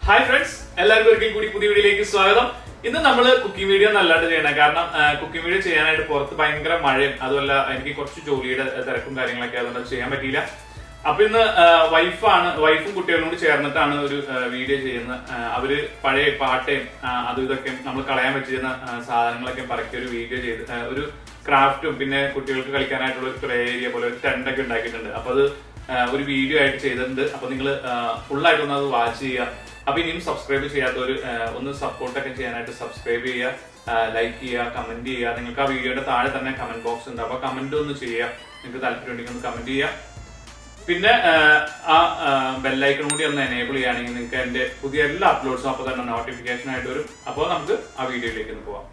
Hi friends, എല്ലാവർക്കും ഒരിക്കൽ കൂടി പുതിയ വീഡിയോയിലേക്ക് സ്വാഗതം. ഇന്ന് നമ്മൾ കുക്കിംഗ് വീഡിയോ നല്ലാണ്ട് ചെയ്യണം. കാരണം കുക്കിംഗ് വീഡിയോ ചെയ്യാനായിട്ട് പുറത്ത് ഭയങ്കര മഴയും അതുമല്ല എനിക്ക് കുറച്ച് ജോലിയുടെ തിരക്കും കാര്യങ്ങളൊക്കെ അതുകൊണ്ട് ചെയ്യാൻ പറ്റിയില്ല. അപ്പൊ ഇന്ന് വൈഫും കുട്ടികളും കൂടി ചേർന്നിട്ടാണ് ഒരു വീഡിയോ ചെയ്യുന്നത്. അവര് പഴയ പാട്ടയും അതും ഇതൊക്കെ നമ്മൾ കളയാൻ പറ്റിയിരുന്ന സാധനങ്ങളൊക്കെ പറക്കി ഒരു വീഡിയോ ചെയ്ത് ഒരു ക്രാഫ്റ്റും പിന്നെ കുട്ടികൾക്ക് കളിക്കാനായിട്ടുള്ള ഒരു പ്ലേ ഏരിയ പോലെ ഒരു ടെന്റൊക്കെ ഉണ്ടാക്കിയിട്ടുണ്ട്. അപ്പൊ അത് ഒരു വീഡിയോ ആയിട്ട് ചെയ്തിട്ടുണ്ട്. അപ്പൊ നിങ്ങൾ ഫുള്ളായിട്ടൊന്ന് അത് വാച്ച് ചെയ്യുക. അപ്പൊ ഇനിയും സബ്സ്ക്രൈബ് ചെയ്യാത്തവര് ഒന്ന് സപ്പോർട്ടൊക്കെ ചെയ്യാനായിട്ട് സബ്സ്ക്രൈബ് ചെയ്യുക, ലൈക്ക് ചെയ്യുക, കമന്റ് ചെയ്യുക. നിങ്ങൾക്ക് ആ വീഡിയോയുടെ താഴെ തന്നെ കമന്റ് ബോക്സ് ഉണ്ട്. അപ്പൊ കമന്റ് ഒന്ന് ചെയ്യുക, നിങ്ങൾക്ക് താല്പര്യം ഉണ്ടെങ്കിൽ ഒന്ന് കമന്റ് ചെയ്യുക. പിന്നെ ആ ബെല്ലൈക്കൺ കൂടി ഒന്ന് എനേബിൾ ചെയ്യുകയാണെങ്കിൽ നിങ്ങൾക്ക് എന്റെ പുതിയ എല്ലാ അപ്ലോഡ്സും അപ്പൊ തന്നെ നോട്ടിഫിക്കേഷൻ ആയിട്ട് വരും. അപ്പോൾ നമുക്ക് ആ വീഡിയോയിലേക്ക് ഒന്ന് പോവാം.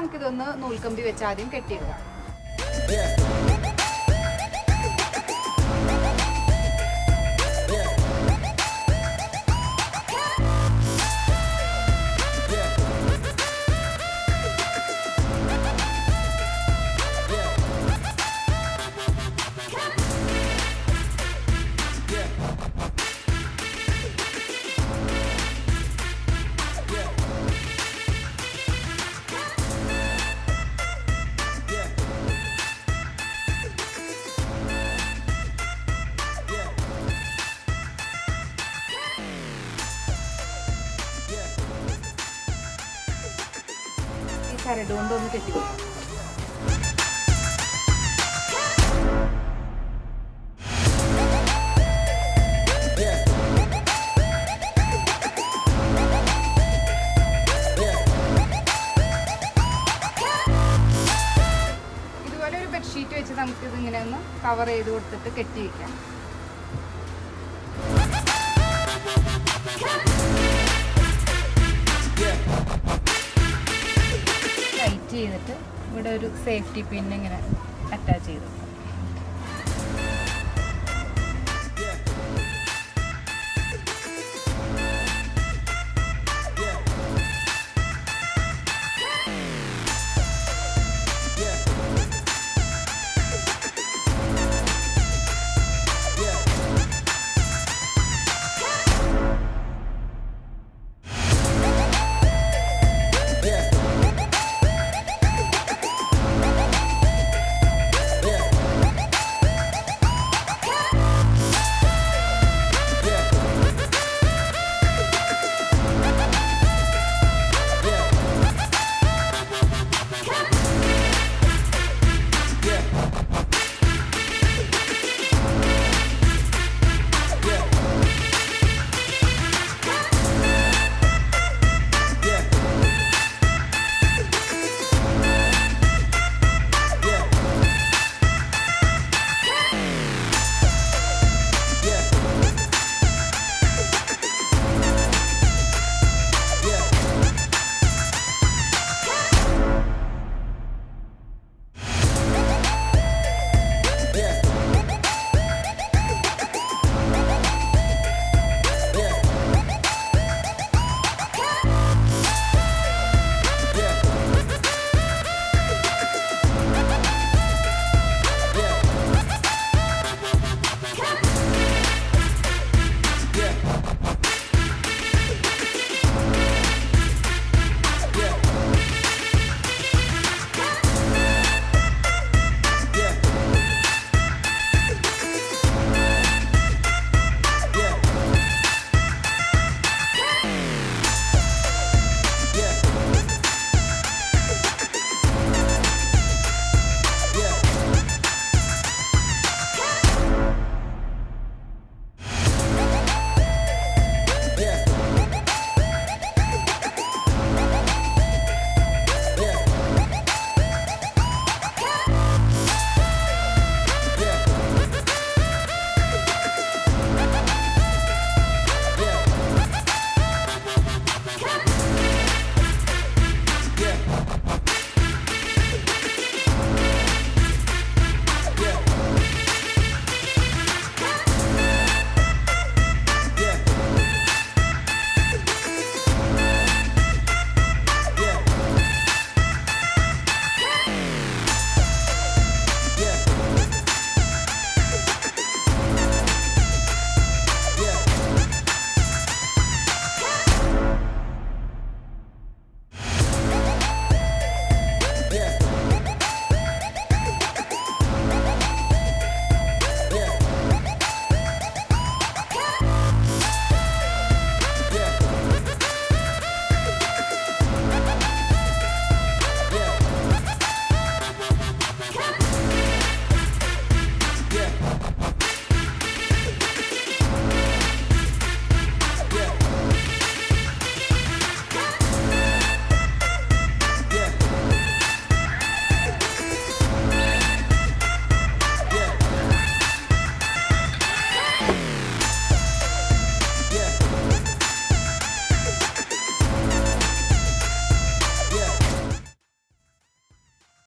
നമുക്കിതൊന്ന് നൂൽക്കമ്പി വെച്ച് ആദ്യം കെട്ടിയിടുക. ചരട് കൊണ്ടൊന്ന് കെട്ടിക്കൊടുക്കാം. ഇതുപോലെ ഒരു ബെഡ്ഷീറ്റ് വെച്ച് നമുക്കിത് ഇങ്ങനെ ഒന്ന് കവർ ചെയ്ത് കൊടുത്തിട്ട് കെട്ടി വയ്ക്കാം. ടൈറ്റ് ചെയ്തിട്ട് ഇവിടെ ഒരു സേഫ്റ്റി പിൻ ഇങ്ങനെ അറ്റാച്ച് ചെയ്തു.